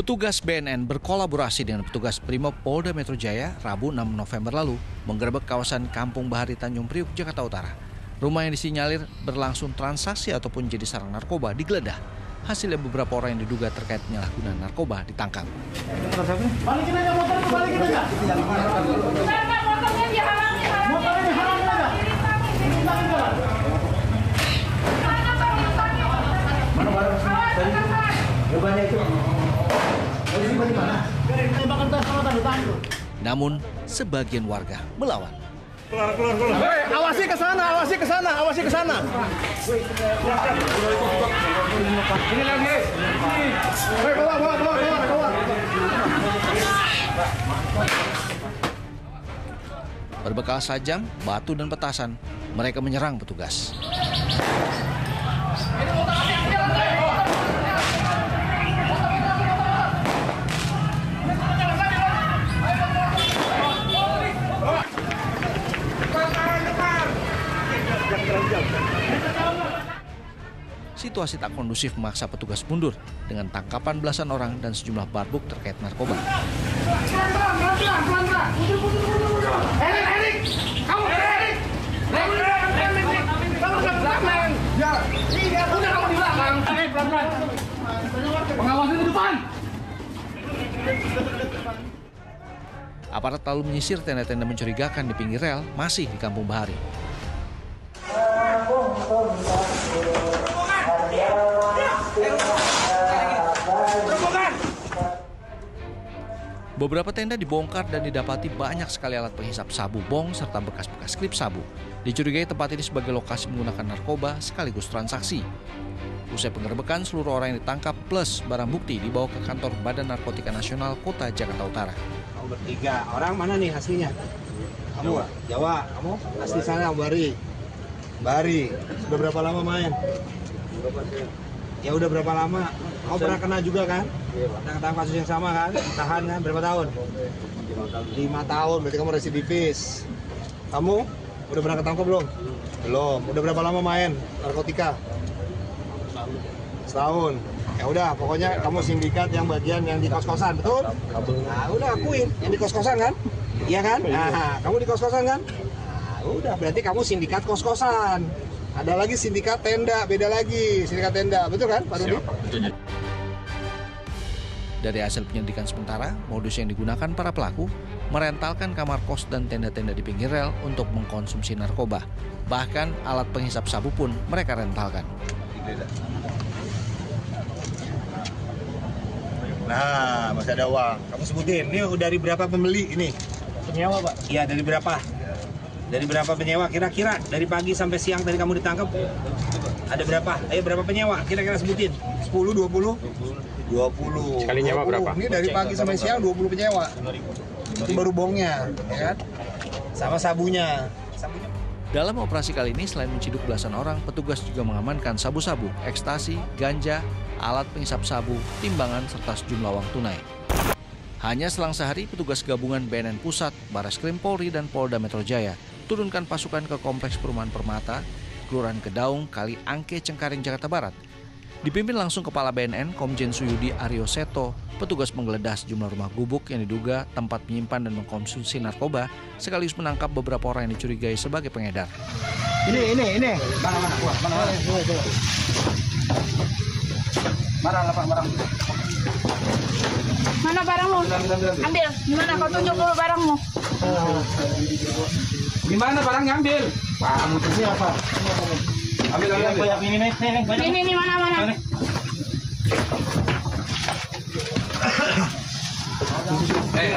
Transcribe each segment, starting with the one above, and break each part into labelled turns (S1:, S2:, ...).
S1: Petugas BNN berkolaborasi dengan petugas Brimob Polda Metro Jaya Rabu 6 November lalu menggerebek kawasan Kampung Bahari Tanjung Priuk, Jakarta Utara. Rumah yang disinyalir berlangsung transaksi ataupun jadi sarang narkoba digeledah. Hasilnya beberapa orang yang diduga terkait penyalahgunaan narkoba ditangkap.
S2: Balikin aja motor, balikin aja. Motornya dihalangi. Motornya dihalangi aja. Mana barang? Banyak itu.
S1: Namun, sebagian warga melawan.
S2: Keluar. Hei, awasi ke sana. Ini lagi. Hei, keluar.
S1: Berbekal sajam, batu dan petasan, mereka menyerang petugas. Situasi tak kondusif memaksa petugas mundur dengan tangkapan belasan orang dan sejumlah barbuk terkait narkoba. Aparat lalu menyisir tenda-tenda mencurigakan di pinggir rel masih di Kampung Bahari. Beberapa tenda dibongkar dan didapati banyak sekali alat penghisap sabu bong serta bekas-bekas klip sabu. Dicurigai tempat ini sebagai lokasi menggunakan narkoba sekaligus transaksi. Usai penggerebekan, seluruh orang yang ditangkap plus barang bukti dibawa ke kantor Badan Narkotika Nasional Kota Jakarta Utara.
S3: Kamu bertiga, orang mana nih aslinya? Kamu Jawa, kamu asli sana Bari. Sudah berapa lama main? Ya udah berapa lama? Kamu pernah kena juga kan? Pernah ketangkap kasus yang sama kan? Tahan kan? Berapa tahun? 5 tahun, berarti kamu residivis. Kamu udah pernah ketangkap belum? Belum. Udah berapa lama main narkotika? Setahun. Ya udah, pokoknya kamu sindikat yang bagian yang di kos-kosan, betul? Nah, udah akuin, yang di kos-kosan kan? Iya kan? Nah, kamu di kos-kosan kan? Nah, udah, berarti kamu sindikat kos-kosan. Ada lagi sindikat tenda, beda lagi sindikat tenda, betul kan Pak Rudi?
S1: Dari hasil penyelidikan sementara, modus yang digunakan para pelaku merentalkan kamar kos dan tenda-tenda di pinggir rel untuk mengkonsumsi narkoba. Bahkan alat penghisap sabu pun mereka rentalkan.
S3: Nah, masih ada uang. Kamu sebutin, ini dari berapa pembeli ini?
S2: Penyewa, Pak.
S3: Iya, dari berapa? Dari berapa penyewa kira-kira? Dari pagi sampai siang tadi kamu ditangkap? Ada berapa? Ayo berapa penyewa? Kira-kira sebutin. 10, 20? 20.
S4: Sekali nyewa berapa?
S3: Ini dari pagi sampai siang 20 penyewa. Itu baru bongnya, ya kan? Sama sabunya.
S1: Dalam operasi kali ini, selain menciduk belasan orang, petugas juga mengamankan sabu-sabu, ekstasi, ganja, alat penghisap sabu, timbangan, serta sejumlah uang tunai. Hanya selang sehari, petugas gabungan BNN Pusat, Barreskrim Polri, dan Polda Metro Jaya turunkan pasukan ke Kompleks Perumahan Permata, Kelurahan Kedaung, Kali Angke, Cengkareng, Jakarta Barat. Dipimpin langsung Kepala BNN, Komjen Suyudi Aryo Seto, petugas menggeledah sejumlah rumah gubuk yang diduga tempat menyimpan dan mengkonsumsi narkoba, sekaligus menangkap beberapa orang yang dicurigai sebagai pengedar.
S2: Ini. Mana? Mana lah Pak barang?
S5: Mana barangmu? Ambil. Gimana kau tunjuk dulu barangmu?
S2: Gimana barangnya ambil? Pak, ini apa? Ambil. Ini nih.
S5: Ini mana?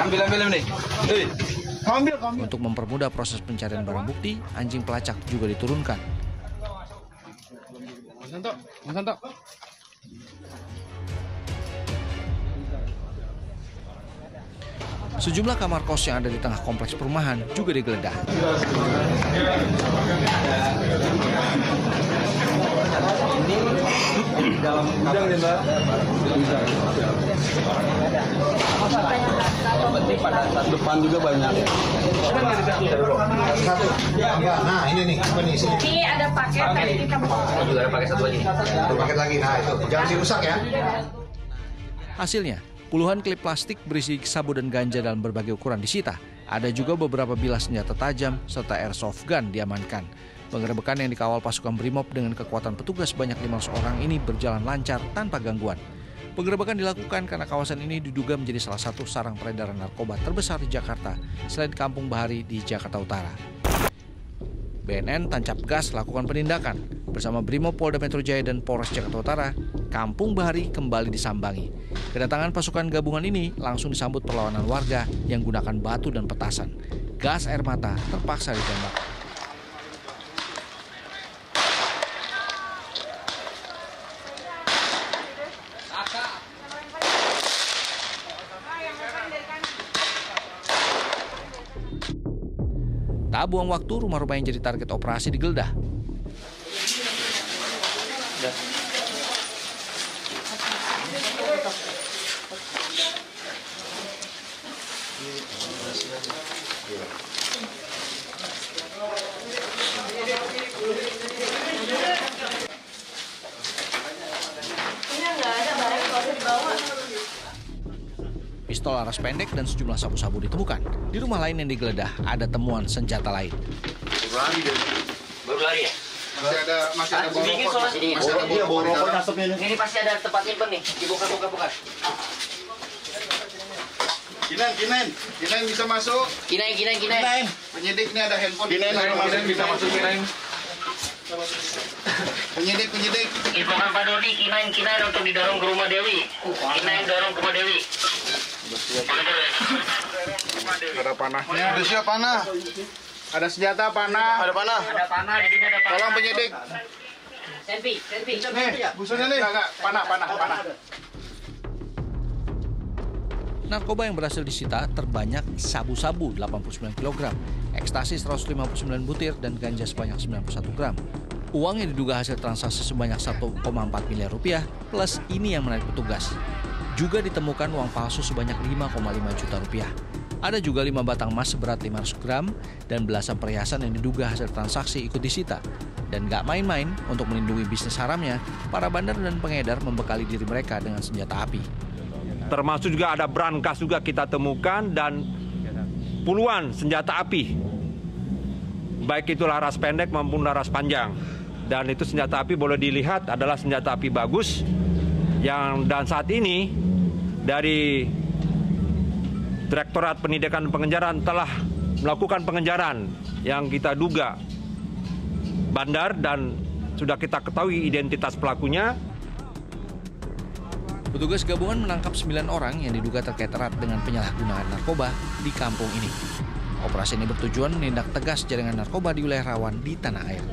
S2: Ambil nih. Ambil.
S1: Untuk mempermudah proses pencarian barang bukti, anjing pelacak juga diturunkan.
S4: Mas Santo.
S1: Sejumlah kamar kos yang ada di tengah kompleks perumahan juga digeledah.
S4: Depan juga banyak.
S3: Nah, ini nih, apa nih isinya?
S5: Ini ada paket tadi kita buka.
S3: Ada paket lagi. Nah, itu jangan dirusak ya.
S1: Hasilnya, Puluhan klip plastik berisi sabu dan ganja dalam berbagai ukuran disita. Ada juga beberapa bilah senjata tajam serta airsoft gun diamankan. Penggerebekan yang dikawal pasukan Brimob dengan kekuatan petugas sebanyak 500 orang ini berjalan lancar tanpa gangguan. Penggerebekan dilakukan karena kawasan ini diduga menjadi salah satu sarang peredaran narkoba terbesar di Jakarta selain Kampung Bahari di Jakarta Utara. BNN tancap gas lakukan penindakan. Bersama Brimob Polda Metro Jaya dan Polres Jakarta Utara, Kampung Bahari kembali disambangi. Kedatangan pasukan gabungan ini langsung disambut perlawanan warga yang gunakan batu dan petasan. Gas air mata terpaksa ditembak. Tak buang waktu, rumah-rumah yang jadi target operasi digeledah. Pistol laras pendek dan sejumlah sabu-sabu ditemukan. Di rumah lain yang digeledah ada temuan senjata lain.
S6: Baru lari ya?
S2: Masih ada bau rokok.
S6: Ini pasti ada tempat nyimpen nih. Dibuka.
S2: Kinain bisa masuk.
S6: Kinain.
S2: Penyidik ini ada handphone.
S4: Kinain bisa masuk kinain.
S2: Penyidik.
S6: Infokan Pak Dodi, kinain untuk didorong ke rumah Dewi. Kinain dorong ke rumah Dewi.
S2: Ada panahnya. Ada siap panah. Ada senjata panah. Ada panah.
S6: Ada panah di sini ada panah.
S2: Tolong penyidik.
S6: Selfie.
S2: Nih, busunya nih. Enggak, panah.
S1: Narkoba yang berhasil disita terbanyak sabu-sabu 89 kg, ekstasi 159 butir, dan ganja sebanyak 91 gram. Uang yang diduga hasil transaksi sebanyak 1,4 miliar rupiah, plus ini yang menarik petugas. Juga ditemukan uang palsu sebanyak 5,5 juta rupiah. Ada juga 5 batang emas seberat 500 gram dan belasan perhiasan yang diduga hasil transaksi ikut disita. Dan gak main-main, untuk melindungi bisnis haramnya, para bandar dan pengedar membekali diri mereka dengan senjata api.
S7: Termasuk juga ada brankas juga kita temukan dan puluhan senjata api. Baik itu laras pendek maupun laras panjang. Dan itu senjata api boleh dilihat adalah senjata api bagus. Dan saat ini dari Direktorat Penindakan dan Pengejaran telah melakukan pengejaran yang kita duga bandar dan sudah kita ketahui identitas pelakunya.
S1: Petugas gabungan menangkap 9 orang yang diduga terkait erat dengan penyalahgunaan narkoba di kampung ini. Operasi ini bertujuan menindak tegas jaringan narkoba di wilayah rawan di tanah air.